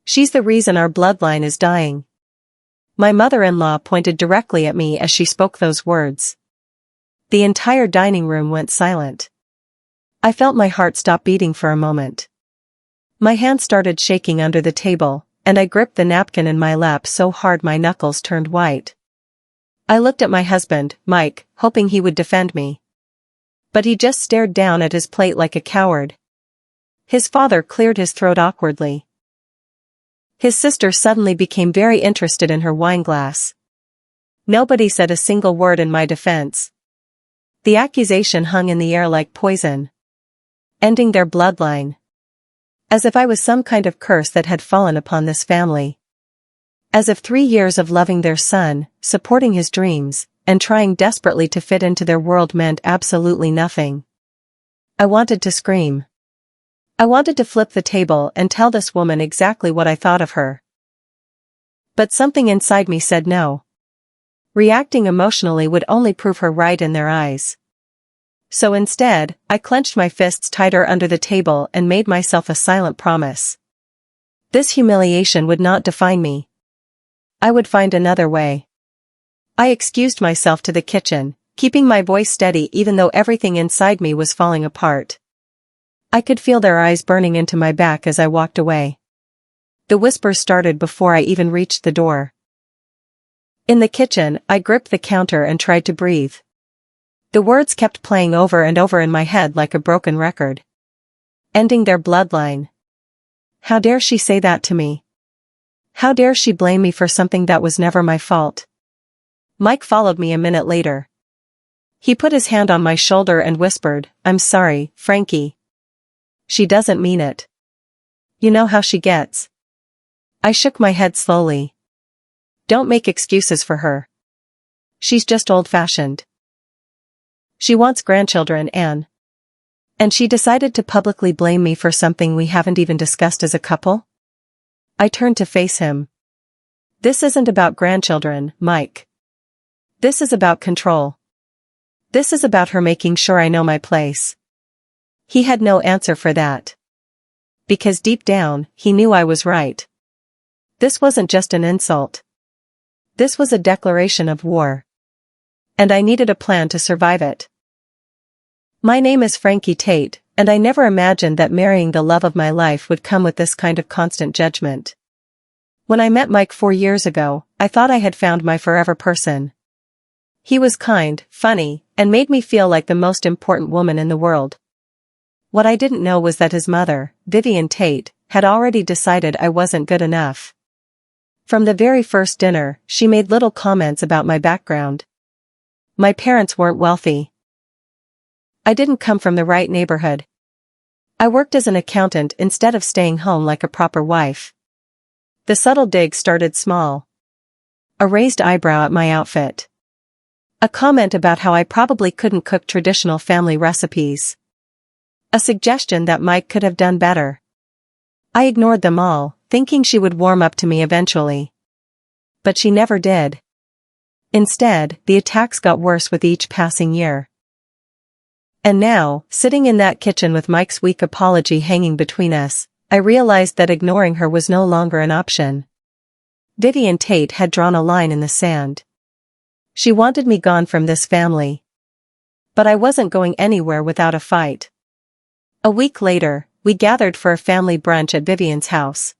She's the reason our bloodline is dying. My mother-in-law pointed directly at me as she spoke those words. The entire dining room went silent. I felt my heart stop beating for a moment. My hand started shaking under the table, and I gripped the napkin in my lap so hard my knuckles turned white. I looked at my husband, Mike, hoping he would defend me. But he just stared down at his plate like a coward. His father cleared his throat awkwardly. His sister suddenly became very interested in her wine glass. Nobody said a single word in my defense. The accusation hung in the air like poison. Ending their bloodline. As if I was some kind of curse that had fallen upon this family. As if 3 years of loving their son, supporting his dreams, and trying desperately to fit into their world meant absolutely nothing. I wanted to scream. I wanted to flip the table and tell this woman exactly what I thought of her. But something inside me said no. Reacting emotionally would only prove her right in their eyes. So instead, I clenched my fists tighter under the table and made myself a silent promise. This humiliation would not define me. I would find another way. I excused myself to the kitchen, keeping my voice steady even though everything inside me was falling apart. I could feel their eyes burning into my back as I walked away. The whispers started before I even reached the door. In the kitchen, I gripped the counter and tried to breathe. The words kept playing over and over in my head like a broken record. Ending their bloodline. How dare she say that to me? How dare she blame me for something that was never my fault? Mike followed me a minute later. He put his hand on my shoulder and whispered, "I'm sorry, Frankie. She doesn't mean it. You know how she gets." I shook my head slowly. Don't make excuses for her. She's just old-fashioned. She wants grandchildren and she decided to publicly blame me for something we haven't even discussed as a couple? I turned to face him. This isn't about grandchildren, Mike. This is about control. This is about her making sure I know my place. He had no answer for that. Because deep down, he knew I was right. This wasn't just an insult. This was a declaration of war. And I needed a plan to survive it. My name is Frankie Tate, and I never imagined that marrying the love of my life would come with this kind of constant judgment. When I met Mike 4 years ago, I thought I had found my forever person. He was kind, funny, and made me feel like the most important woman in the world. What I didn't know was that his mother, Vivian Tate, had already decided I wasn't good enough. From the very first dinner, she made little comments about my background. My parents weren't wealthy. I didn't come from the right neighborhood. I worked as an accountant instead of staying home like a proper wife. The subtle dig started small. A raised eyebrow at my outfit. A comment about how I probably couldn't cook traditional family recipes. A suggestion that Mike could have done better. I ignored them all, thinking she would warm up to me eventually. But she never did. Instead, the attacks got worse with each passing year. And now, sitting in that kitchen with Mike's weak apology hanging between us, I realized that ignoring her was no longer an option. Vivian Tate had drawn a line in the sand. She wanted me gone from this family. But I wasn't going anywhere without a fight. A week later, we gathered for a family brunch at Vivian's house.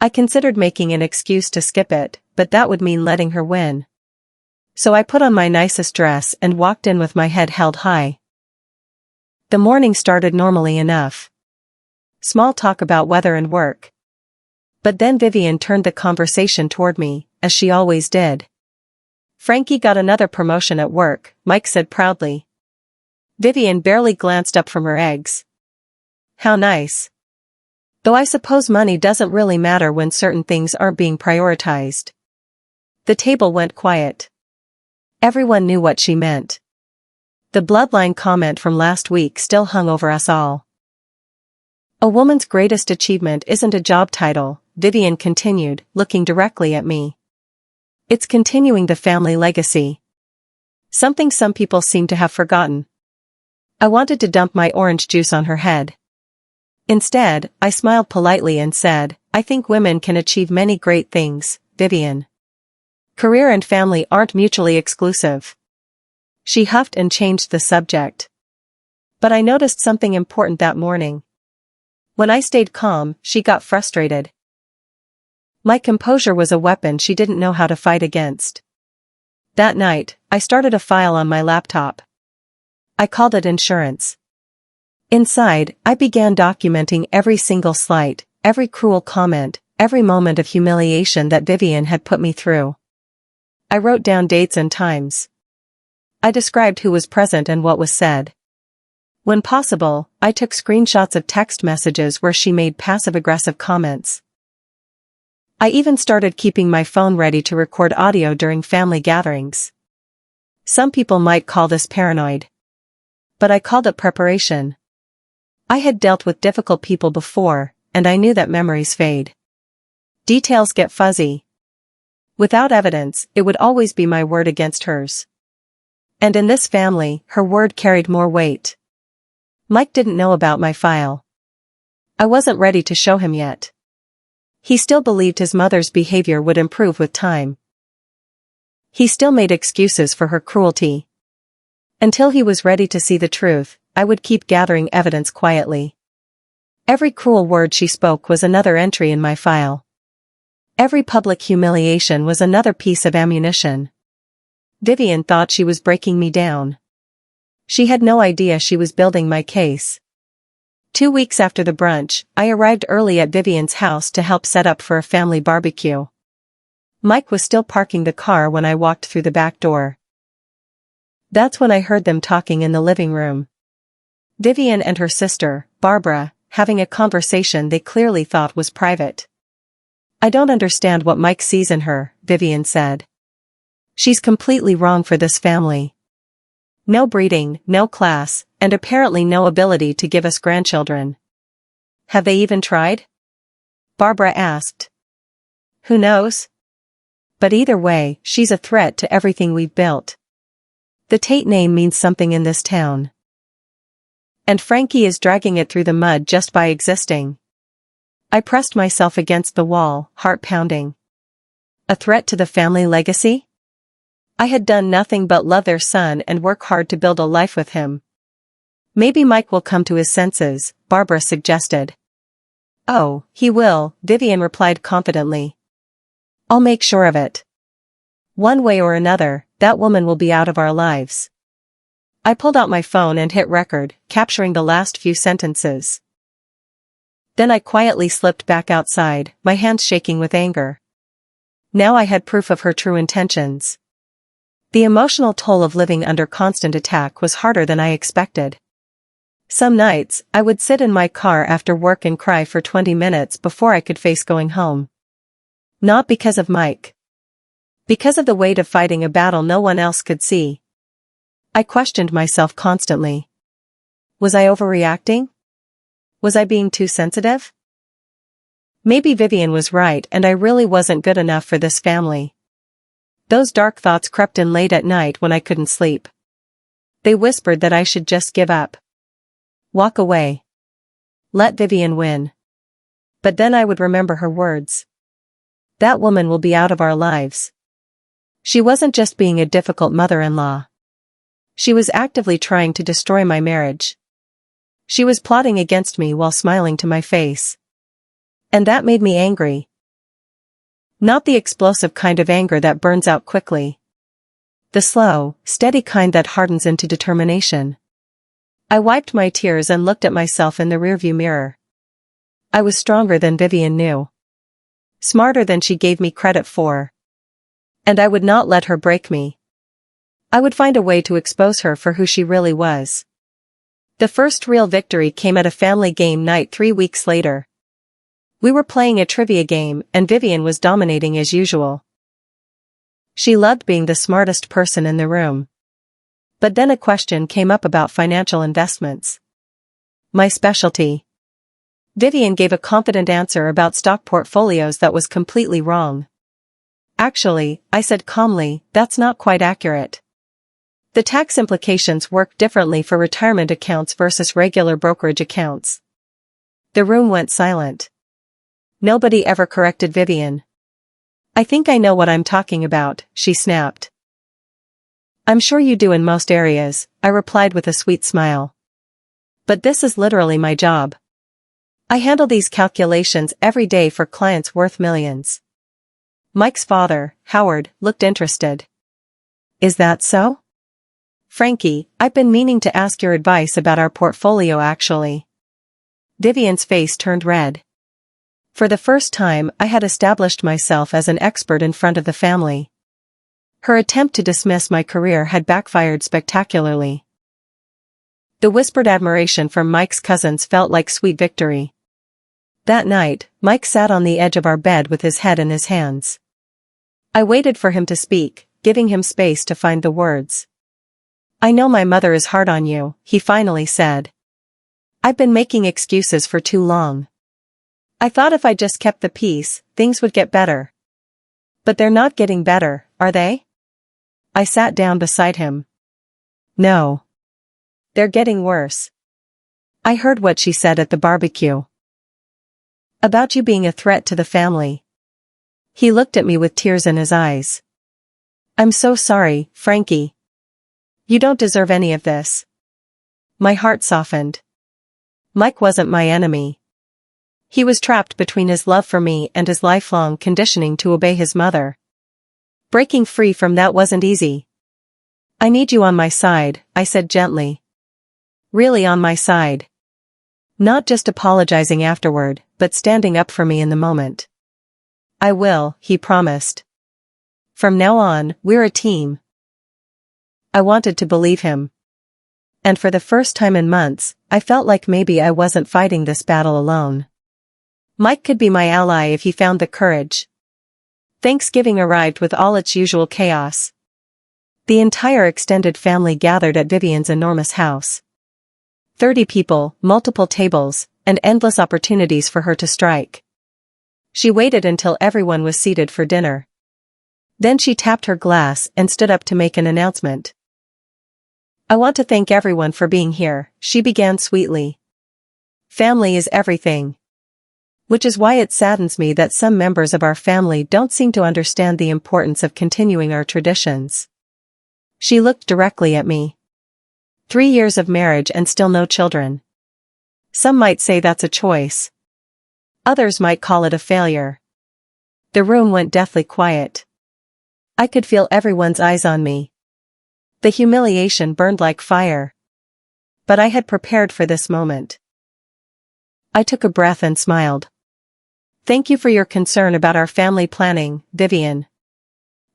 I considered making an excuse to skip it, but that would mean letting her win. So I put on my nicest dress and walked in with my head held high. The morning started normally enough. Small talk about weather and work. But then Vivian turned the conversation toward me, as she always did. "Frankie got another promotion at work," Mike said proudly. Vivian barely glanced up from her eggs. How nice. Though I suppose money doesn't really matter when certain things aren't being prioritized. The table went quiet. Everyone knew what she meant. The bloodline comment from last week still hung over us all. A woman's greatest achievement isn't a job title, Vivian continued, looking directly at me. It's continuing the family legacy. Something some people seem to have forgotten. I wanted to dump my orange juice on her head. Instead, I smiled politely and said, I think women can achieve many great things, Vivian. Career and family aren't mutually exclusive. She huffed and changed the subject. But I noticed something important that morning. When I stayed calm, she got frustrated. My composure was a weapon she didn't know how to fight against. That night, I started a file on my laptop. I called it insurance. Inside, I began documenting every single slight, every cruel comment, every moment of humiliation that Vivian had put me through. I wrote down dates and times. I described who was present and what was said. When possible, I took screenshots of text messages where she made passive-aggressive comments. I even started keeping my phone ready to record audio during family gatherings. Some people might call this paranoid. But I called it preparation. I had dealt with difficult people before, and I knew that memories fade. Details get fuzzy. Without evidence, it would always be my word against hers. And in this family, her word carried more weight. Mike didn't know about my file. I wasn't ready to show him yet. He still believed his mother's behavior would improve with time. He still made excuses for her cruelty. Until he was ready to see the truth, I would keep gathering evidence quietly. Every cruel word she spoke was another entry in my file. Every public humiliation was another piece of ammunition. Vivian thought she was breaking me down. She had no idea she was building my case. 2 weeks after the brunch, I arrived early at Vivian's house to help set up for a family barbecue. Mike was still parking the car when I walked through the back door. That's when I heard them talking in the living room. Vivian and her sister, Barbara, having a conversation they clearly thought was private. "I don't understand what Mike sees in her," Vivian said. "She's completely wrong for this family. No breeding, no class, and apparently no ability to give us grandchildren." "Have they even tried?" Barbara asked. "Who knows? But either way, she's a threat to everything we've built. The Tate name means something in this town. And Frankie is dragging it through the mud just by existing." I pressed myself against the wall, heart pounding. A threat to the family legacy? I had done nothing but love their son and work hard to build a life with him. "Maybe Mike will come to his senses," Barbara suggested. "Oh, he will," Vivian replied confidently. "I'll make sure of it. One way or another, that woman will be out of our lives." I pulled out my phone and hit record, capturing the last few sentences. Then I quietly slipped back outside, my hands shaking with anger. Now I had proof of her true intentions. The emotional toll of living under constant attack was harder than I expected. Some nights, I would sit in my car after work and cry for 20 minutes before I could face going home. Not because of Mike. Because of the weight of fighting a battle no one else could see. I questioned myself constantly. Was I overreacting? Was I being too sensitive? Maybe Vivian was right and I really wasn't good enough for this family. Those dark thoughts crept in late at night when I couldn't sleep. They whispered that I should just give up. Walk away. Let Vivian win. But then I would remember her words. That woman will be out of our lives. She wasn't just being a difficult mother-in-law. She was actively trying to destroy my marriage. She was plotting against me while smiling to my face. And that made me angry. Not the explosive kind of anger that burns out quickly. The slow, steady kind that hardens into determination. I wiped my tears and looked at myself in the rearview mirror. I was stronger than Vivian knew. Smarter than she gave me credit for. And I would not let her break me. I would find a way to expose her for who she really was. The first real victory came at a family game night 3 weeks later. We were playing a trivia game and Vivian was dominating as usual. She loved being the smartest person in the room. But then a question came up about financial investments. My specialty. Vivian gave a confident answer about stock portfolios that was completely wrong. "Actually," I said calmly, "that's not quite accurate. The tax implications work differently for retirement accounts versus regular brokerage accounts." The room went silent. Nobody ever corrected Vivian. I think I know what I'm talking about, she snapped. I'm sure you do in most areas, I replied with a sweet smile. But this is literally my job. I handle these calculations every day for clients worth millions. Mike's father, Howard, looked interested. Is that so? Frankie, I've been meaning to ask your advice about our portfolio actually. Vivian's face turned red. For the first time, I had established myself as an expert in front of the family. Her attempt to dismiss my career had backfired spectacularly. The whispered admiration from Mike's cousins felt like sweet victory. That night, Mike sat on the edge of our bed with his head in his hands. I waited for him to speak, giving him space to find the words. I know my mother is hard on you, he finally said. I've been making excuses for too long. I thought if I just kept the peace, things would get better. But they're not getting better, are they? I sat down beside him. No. They're getting worse. I heard what she said at the barbecue. About you being a threat to the family. He looked at me with tears in his eyes. I'm so sorry, Frankie. You don't deserve any of this. My heart softened. Mike wasn't my enemy. He was trapped between his love for me and his lifelong conditioning to obey his mother. Breaking free from that wasn't easy. I need you on my side, I said gently. Really on my side. Not just apologizing afterward, but standing up for me in the moment. I will, he promised. From now on, we're a team. I wanted to believe him. And for the first time in months, I felt like maybe I wasn't fighting this battle alone. Mike could be my ally if he found the courage. Thanksgiving arrived with all its usual chaos. The entire extended family gathered at Vivian's enormous house. 30 people, multiple tables, and endless opportunities for her to strike. She waited until everyone was seated for dinner. Then she tapped her glass and stood up to make an announcement. I want to thank everyone for being here, she began sweetly. Family is everything. Which is why it saddens me that some members of our family don't seem to understand the importance of continuing our traditions. She looked directly at me. 3 years of marriage and still no children. Some might say that's a choice. Others might call it a failure. The room went deathly quiet. I could feel everyone's eyes on me. The humiliation burned like fire. But I had prepared for this moment. I took a breath and smiled. Thank you for your concern about our family planning, Vivian.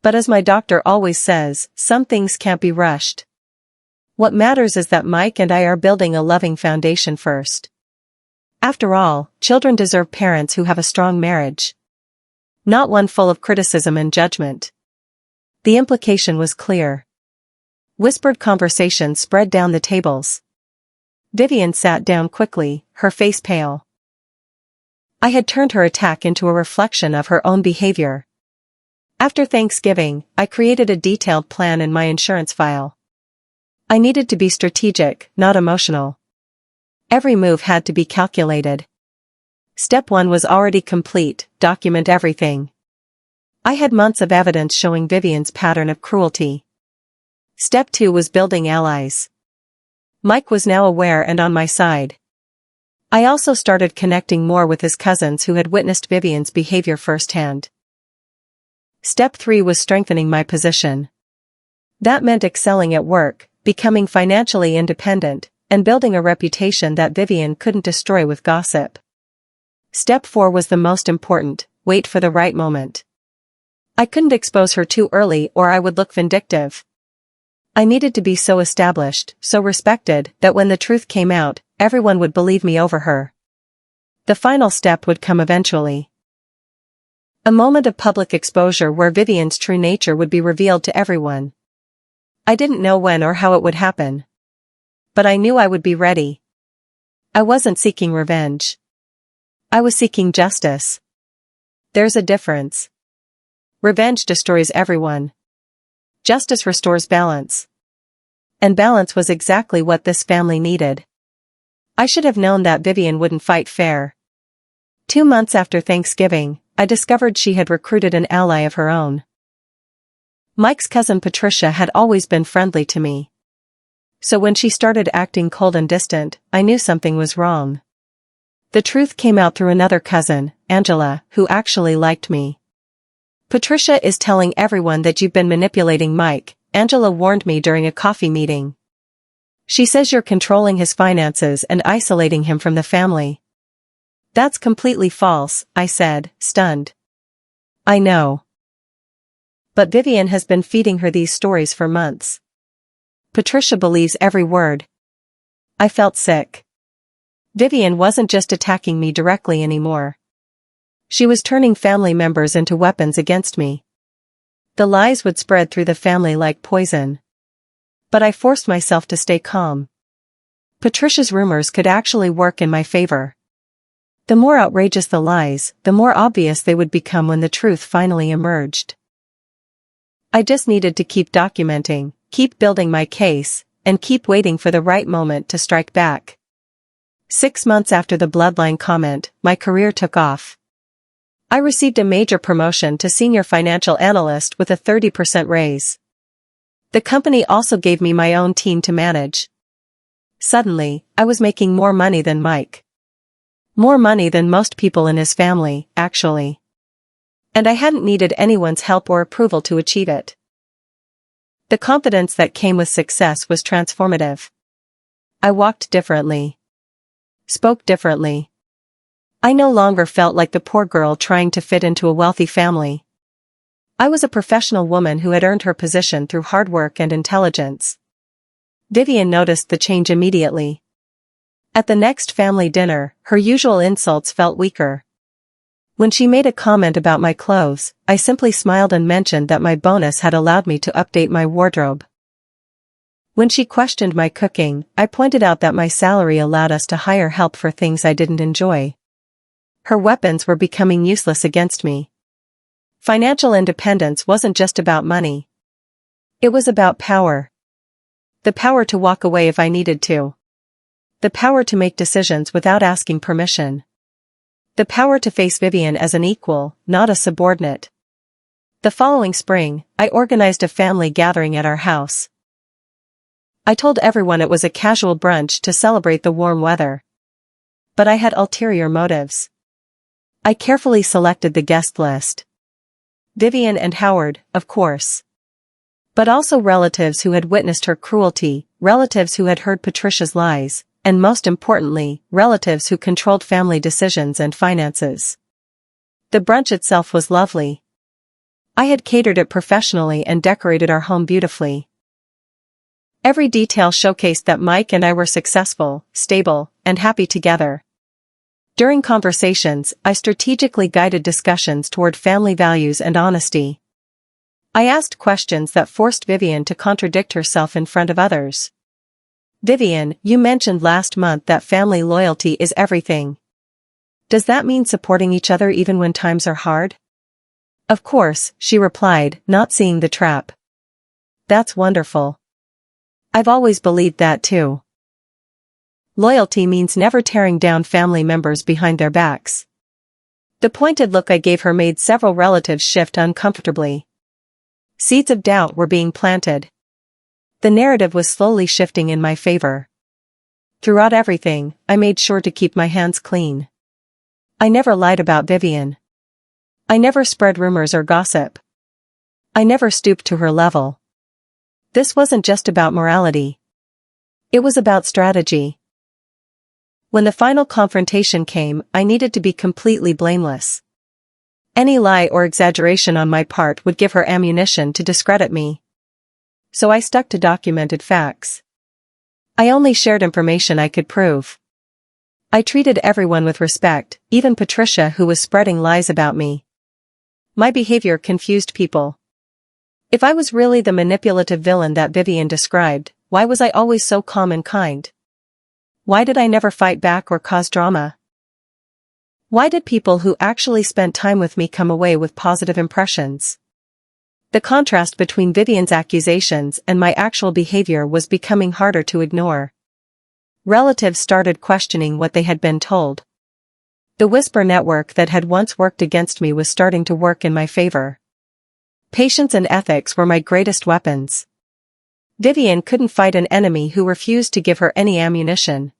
But as my doctor always says, some things can't be rushed. What matters is that Mike and I are building a loving foundation first. After all, children deserve parents who have a strong marriage. Not one full of criticism and judgment. The implication was clear. Whispered conversation spread down the tables. Vivian sat down quickly, her face pale. I had turned her attack into a reflection of her own behavior. After Thanksgiving, I created a detailed plan in my insurance file. I needed to be strategic, not emotional. Every move had to be calculated. Step 1 was already complete, document everything. I had months of evidence showing Vivian's pattern of cruelty. Step 2 was building allies. Mike was now aware and on my side. I also started connecting more with his cousins who had witnessed Vivian's behavior firsthand. Step 3 was strengthening my position. That meant excelling at work, becoming financially independent, and building a reputation that Vivian couldn't destroy with gossip. Step 4 was the most important, wait for the right moment. I couldn't expose her too early or I would look vindictive. I needed to be so established, so respected, that when the truth came out, everyone would believe me over her. The final step would come eventually. A moment of public exposure where Vivian's true nature would be revealed to everyone. I didn't know when or how it would happen. But I knew I would be ready. I wasn't seeking revenge. I was seeking justice. There's a difference. Revenge destroys everyone. Justice restores balance. And balance was exactly what this family needed. I should have known that Vivian wouldn't fight fair. 2 months after Thanksgiving, I discovered she had recruited an ally of her own. Mike's cousin Patricia had always been friendly to me. So when she started acting cold and distant, I knew something was wrong. The truth came out through another cousin, Angela, who actually liked me. Patricia is telling everyone that you've been manipulating Mike, Angela warned me during a coffee meeting. She says you're controlling his finances and isolating him from the family. That's completely false, I said, stunned. I know. But Vivian has been feeding her these stories for months. Patricia believes every word. I felt sick. Vivian wasn't just attacking me directly anymore. She was turning family members into weapons against me. The lies would spread through the family like poison. But I forced myself to stay calm. Patricia's rumors could actually work in my favor. The more outrageous the lies, the more obvious they would become when the truth finally emerged. I just needed to keep documenting, keep building my case, and keep waiting for the right moment to strike back. 6 months after the Bloodline comment, my career took off. I received a major promotion to senior financial analyst with a 30% raise. The company also gave me my own team to manage. Suddenly, I was making more money than Mike. More money than most people in his family, actually. And I hadn't needed anyone's help or approval to achieve it. The confidence that came with success was transformative. I walked differently. Spoke differently. I no longer felt like the poor girl trying to fit into a wealthy family. I was a professional woman who had earned her position through hard work and intelligence. Vivian noticed the change immediately. At the next family dinner, her usual insults felt weaker. When she made a comment about my clothes, I simply smiled and mentioned that my bonus had allowed me to update my wardrobe. When she questioned my cooking, I pointed out that my salary allowed us to hire help for things I didn't enjoy. Her weapons were becoming useless against me. Financial independence wasn't just about money. It was about power. The power to walk away if I needed to. The power to make decisions without asking permission. The power to face Vivian as an equal, not a subordinate. The following spring, I organized a family gathering at our house. I told everyone it was a casual brunch to celebrate the warm weather. But I had ulterior motives. I carefully selected the guest list. Vivian and Howard, of course. But also relatives who had witnessed her cruelty, relatives who had heard Patricia's lies, and most importantly, relatives who controlled family decisions and finances. The brunch itself was lovely. I had catered it professionally and decorated our home beautifully. Every detail showcased that Mike and I were successful, stable, and happy together. During conversations, I strategically guided discussions toward family values and honesty. I asked questions that forced Vivian to contradict herself in front of others. Vivian, you mentioned last month that family loyalty is everything. Does that mean supporting each other even when times are hard? Of course, she replied, not seeing the trap. That's wonderful. I've always believed that too. Loyalty means never tearing down family members behind their backs. The pointed look I gave her made several relatives shift uncomfortably. Seeds of doubt were being planted. The narrative was slowly shifting in my favor. Throughout everything, I made sure to keep my hands clean. I never lied about Vivian. I never spread rumors or gossip. I never stooped to her level. This wasn't just about morality. It was about strategy. When the final confrontation came, I needed to be completely blameless. Any lie or exaggeration on my part would give her ammunition to discredit me. So I stuck to documented facts. I only shared information I could prove. I treated everyone with respect, even Patricia, who was spreading lies about me. My behavior confused people. If I was really the manipulative villain that Vivian described, why was I always so calm and kind? Why did I never fight back or cause drama? Why did people who actually spent time with me come away with positive impressions? The contrast between Vivian's accusations and my actual behavior was becoming harder to ignore. Relatives started questioning what they had been told. The whisper network that had once worked against me was starting to work in my favor. Patience and ethics were my greatest weapons. Vivian couldn't fight an enemy who refused to give her any ammunition.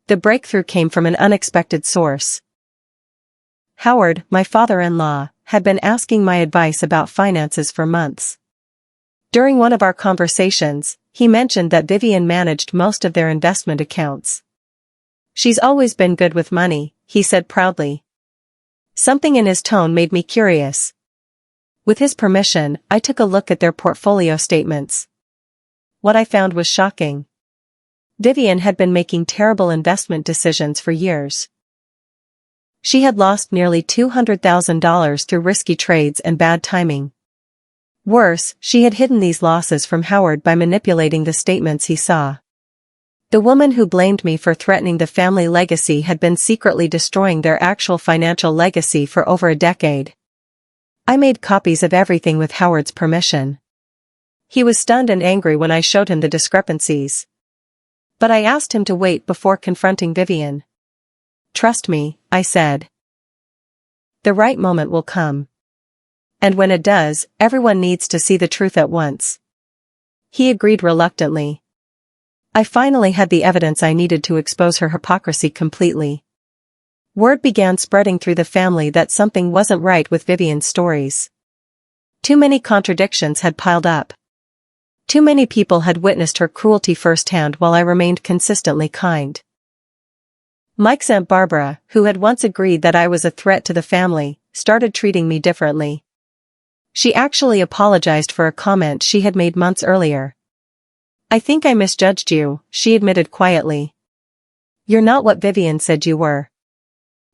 The breakthrough came from an unexpected source. Howard, my father-in-law, had been asking my advice about finances for months. During one of our conversations, he mentioned that Vivian managed most of their investment accounts. "She's always been good with money," he said proudly. Something in his tone made me curious. With his permission, I took a look at their portfolio statements. What I found was shocking. Vivian had been making terrible investment decisions for years. She had lost nearly $200,000 through risky trades and bad timing. Worse, she had hidden these losses from Howard by manipulating the statements he saw. The woman who blamed me for threatening the family legacy had been secretly destroying their actual financial legacy for over a decade. I made copies of everything with Howard's permission. He was stunned and angry when I showed him the discrepancies. But I asked him to wait before confronting Vivian. "Trust me," I said. "The right moment will come. And when it does, everyone needs to see the truth at once." He agreed reluctantly. I finally had the evidence I needed to expose her hypocrisy completely. Word began spreading through the family that something wasn't right with Vivian's stories. Too many contradictions had piled up. Too many people had witnessed her cruelty firsthand while I remained consistently kind. Mike's Aunt Barbara, who had once agreed that I was a threat to the family, started treating me differently. She actually apologized for a comment she had made months earlier. "I think I misjudged you," she admitted quietly. "You're not what Vivian said you were."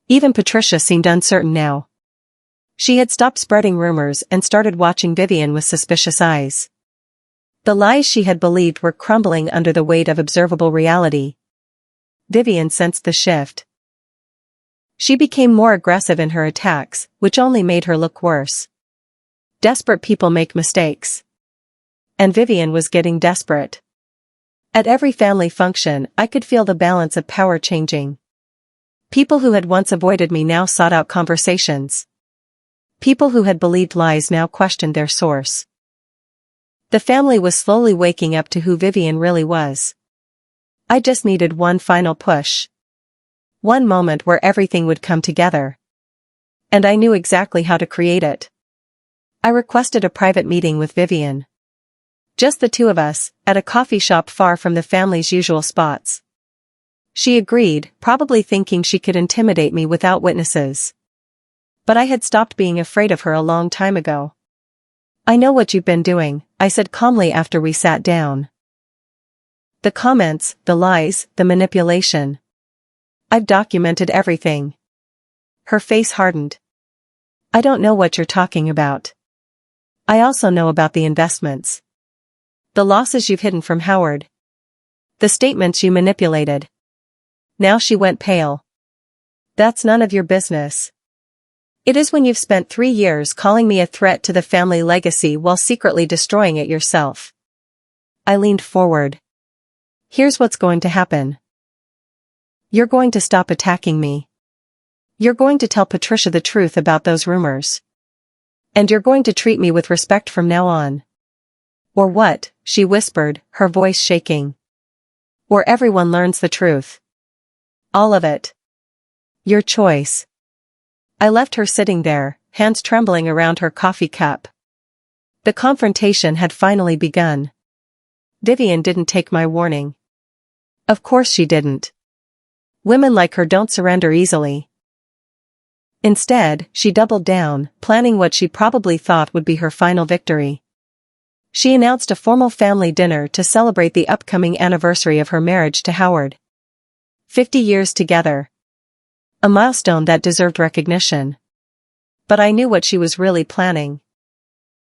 Even Patricia seemed uncertain now. She had stopped spreading rumors and started watching Vivian with suspicious eyes. The lies she had believed were crumbling under the weight of observable reality. Vivian sensed the shift. She became more aggressive in her attacks, which only made her look worse. Desperate people make mistakes. And Vivian was getting desperate. At every family function, I could feel the balance of power changing. People who had once avoided me now sought out conversations. People who had believed lies now questioned their source. The family was slowly waking up to who Vivian really was. I just needed one final push. One moment where everything would come together. And I knew exactly how to create it. I requested a private meeting with Vivian. Just the two of us, at a coffee shop far from the family's usual spots. She agreed, probably thinking she could intimidate me without witnesses. But I had stopped being afraid of her a long time ago. "I know what you've been doing," I said calmly after we sat down. "The comments, the lies, the manipulation. I've documented everything." Her face hardened. "I don't know what you're talking about. I also know about the investments. The losses you've hidden from Howard. The statements you manipulated." Now she went pale. "That's none of your business. It is when you've spent 3 years calling me a threat to the family legacy while secretly destroying it yourself." I leaned forward. "Here's what's going to happen. You're going to stop attacking me. You're going to tell Patricia the truth about those rumors. And you're going to treat me with respect from now on." "Or what?" she whispered, her voice shaking. "Or everyone learns the truth. All of it. Your choice." I left her sitting there, hands trembling around her coffee cup. The confrontation had finally begun. Vivian didn't take my warning. Of course she didn't. Women like her don't surrender easily. Instead, she doubled down, planning what she probably thought would be her final victory. She announced a formal family dinner to celebrate the upcoming anniversary of her marriage to Howard. 50 years together. A milestone that deserved recognition. But I knew what she was really planning.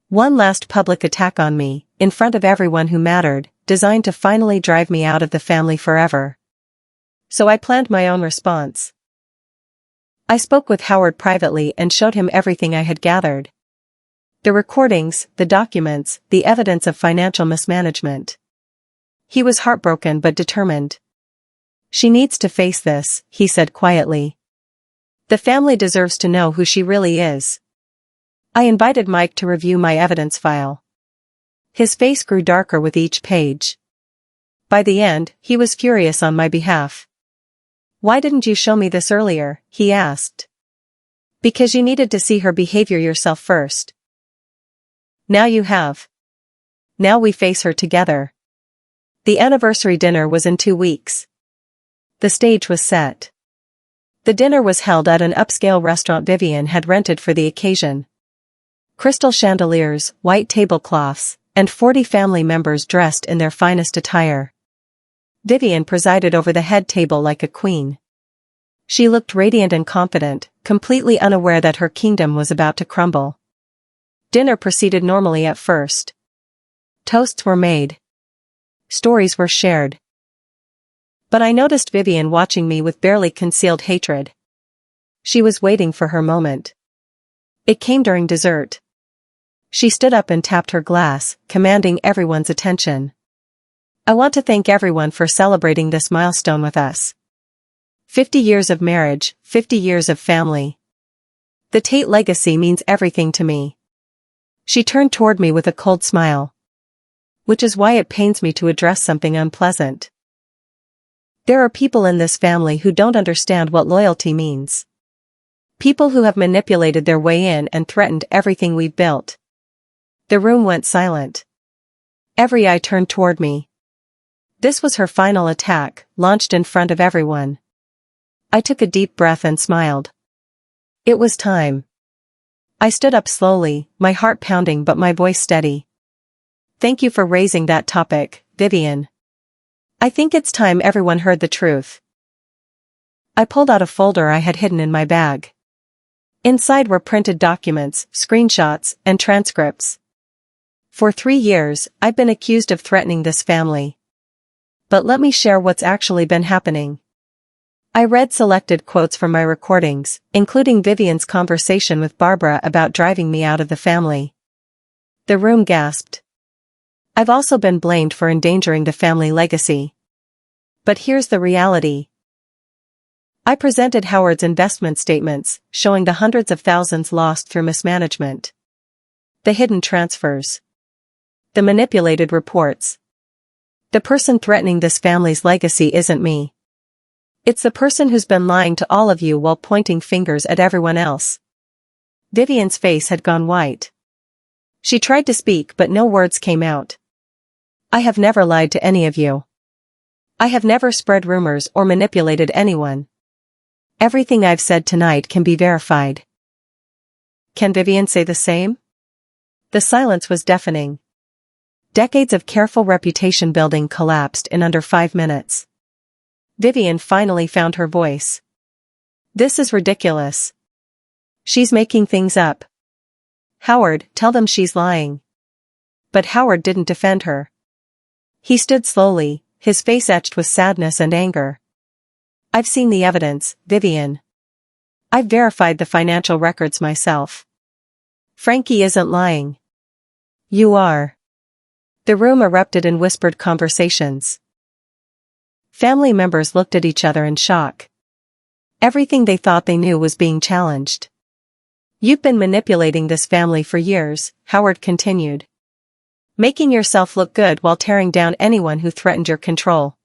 One last public attack on me, in front of everyone who mattered, designed to finally drive me out of the family forever. So I planned my own response. I spoke with Howard privately and showed him everything I had gathered. The recordings, the documents, the evidence of financial mismanagement. He was heartbroken but determined. "She needs to face this," he said quietly. The family deserves to know who she really is. I invited Mike to review my evidence file. His face grew darker with each page. By the end, he was furious on my behalf. "Why didn't you show me this earlier?" he asked. "Because you needed to see her behavior yourself first. Now you have. Now we face her together." The anniversary dinner was in 2 weeks. The stage was set. The dinner was held at an upscale restaurant Vivian had rented for the occasion. Crystal chandeliers, white tablecloths, and 40 family members dressed in their finest attire. Vivian presided over the head table like a queen. She looked radiant and confident, completely unaware that her kingdom was about to crumble. Dinner proceeded normally at first. Toasts were made. Stories were shared. But I noticed Vivian watching me with barely concealed hatred. She was waiting for her moment. It came during dessert. She stood up and tapped her glass, commanding everyone's attention. "I want to thank everyone for celebrating this milestone with us. 50 years of marriage, 50 years of family. The Tate legacy means everything to me." She turned toward me with a cold smile. "Which is why it pains me to address something unpleasant. There are people in this family who don't understand what loyalty means. People who have manipulated their way in and threatened everything we've built." The room went silent. Every eye turned toward me. This was her final attack, launched in front of everyone. I took a deep breath and smiled. It was time. I stood up slowly, my heart pounding but my voice steady. "Thank you for raising that topic, Vivian. I think it's time everyone heard the truth." I pulled out a folder I had hidden in my bag. Inside were printed documents, screenshots, and transcripts. For 3 years, I've been accused of threatening this family. But let me share what's actually been happening. I read selected quotes from my recordings, including Vivian's conversation with Barbara about driving me out of the family. The room gasped. I've also been blamed for endangering the family legacy. But here's the reality. I presented Howard's investment statements, showing the hundreds of thousands lost through mismanagement. The hidden transfers. The manipulated reports. The person threatening this family's legacy isn't me. It's the person who's been lying to all of you while pointing fingers at everyone else. Vivian's face had gone white. She tried to speak but no words came out. I have never lied to any of you. I have never spread rumors or manipulated anyone. Everything I've said tonight can be verified. Can Vivian say the same? The silence was deafening. Decades of careful reputation building collapsed in under 5 minutes. Vivian finally found her voice. This is ridiculous. She's making things up. Howard, tell them she's lying. But Howard didn't defend her. He stood slowly, his face etched with sadness and anger. I've seen the evidence, Vivian. I've verified the financial records myself. Frankie isn't lying. You are. The room erupted in whispered conversations. Family members looked at each other in shock. Everything they thought they knew was being challenged. You've been manipulating this family for years, Howard continued. Making yourself look good while tearing down anyone who threatened your control.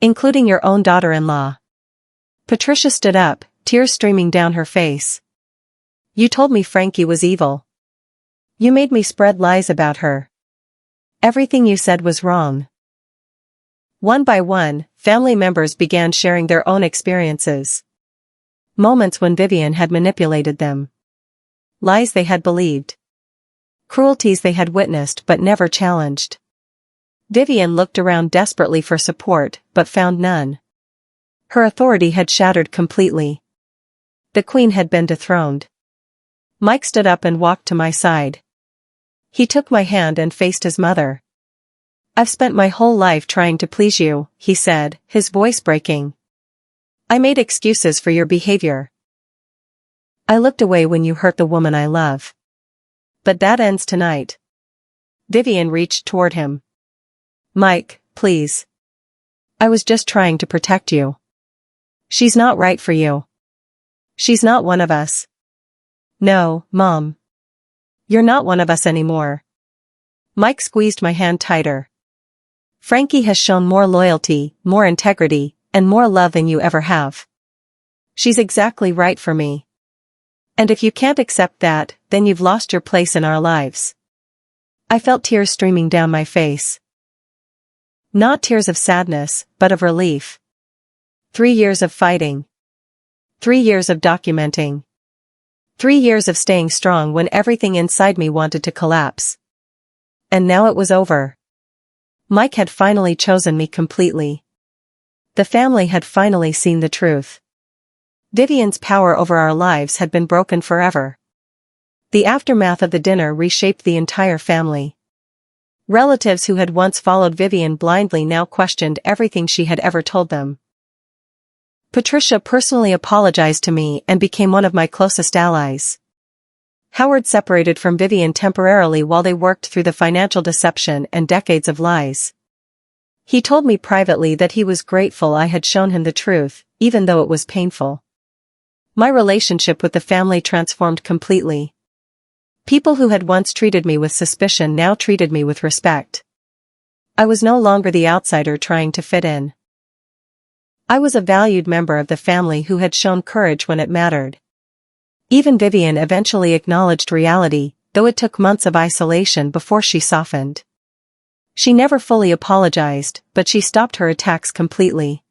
Including your own daughter-in-law. Patricia stood up, tears streaming down her face. You told me Frankie was evil. You made me spread lies about her. Everything you said was wrong. One by one, family members began sharing their own experiences. Moments when Vivian had manipulated them. Lies they had believed. Cruelties they had witnessed but never challenged. Vivian looked around desperately for support, but found none. Her authority had shattered completely. The queen had been dethroned. Mike stood up and walked to my side. He took my hand and faced his mother. I've spent my whole life trying to please you, he said, his voice breaking. I made excuses for your behavior. I looked away when you hurt the woman I love. But that ends tonight. Vivian reached toward him. Mike, please. I was just trying to protect you. She's not right for you. She's not one of us. No, Mom. You're not one of us anymore. Mike squeezed my hand tighter. Frankie has shown more loyalty, more integrity, and more love than you ever have. She's exactly right for me. And if you can't accept that, then you've lost your place in our lives. I felt tears streaming down my face. Not tears of sadness, but of relief. 3 years of fighting. 3 years of documenting. 3 years of staying strong when everything inside me wanted to collapse. And now it was over. Mike had finally chosen me completely. The family had finally seen the truth. Vivian's power over our lives had been broken forever. The aftermath of the dinner reshaped the entire family. Relatives who had once followed Vivian blindly now questioned everything she had ever told them. Patricia personally apologized to me and became one of my closest allies. Howard separated from Vivian temporarily while they worked through the financial deception and decades of lies. He told me privately that he was grateful I had shown him the truth, even though it was painful. My relationship with the family transformed completely. People who had once treated me with suspicion now treated me with respect. I was no longer the outsider trying to fit in. I was a valued member of the family who had shown courage when it mattered. Even Vivian eventually acknowledged reality, though it took months of isolation before she softened. She never fully apologized, but she stopped her attacks completely.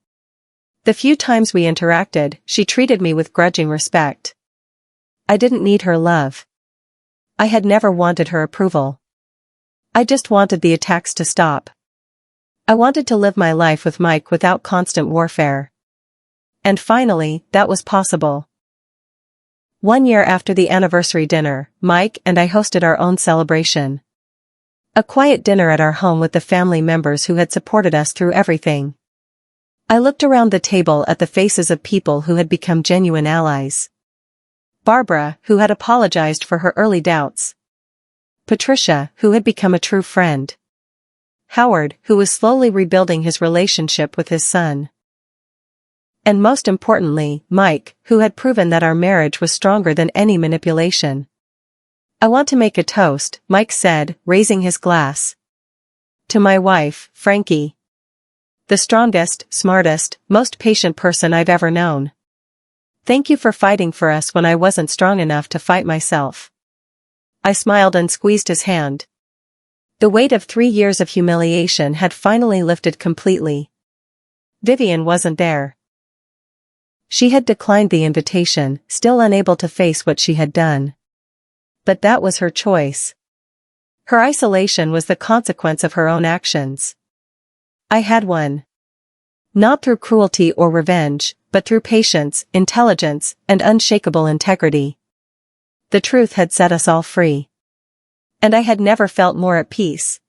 The few times we interacted, she treated me with grudging respect. I didn't need her love. I had never wanted her approval. I just wanted the attacks to stop. I wanted to live my life with Mike without constant warfare. And finally, that was possible. 1 year after the anniversary dinner, Mike and I hosted our own celebration. A quiet dinner at our home with the family members who had supported us through everything. I looked around the table at the faces of people who had become genuine allies. Barbara, who had apologized for her early doubts. Patricia, who had become a true friend. Howard, who was slowly rebuilding his relationship with his son. And most importantly, Mike, who had proven that our marriage was stronger than any manipulation. I want to make a toast, Mike said, raising his glass. To my wife, Frankie. The strongest, smartest, most patient person I've ever known. Thank you for fighting for us when I wasn't strong enough to fight myself. I smiled and squeezed his hand. The weight of 3 years of humiliation had finally lifted completely. Vivian wasn't there. She had declined the invitation, still unable to face what she had done. But that was her choice. Her isolation was the consequence of her own actions. I had one. Not through cruelty or revenge, but through patience, intelligence, and unshakable integrity. The truth had set us all free. And I had never felt more at peace.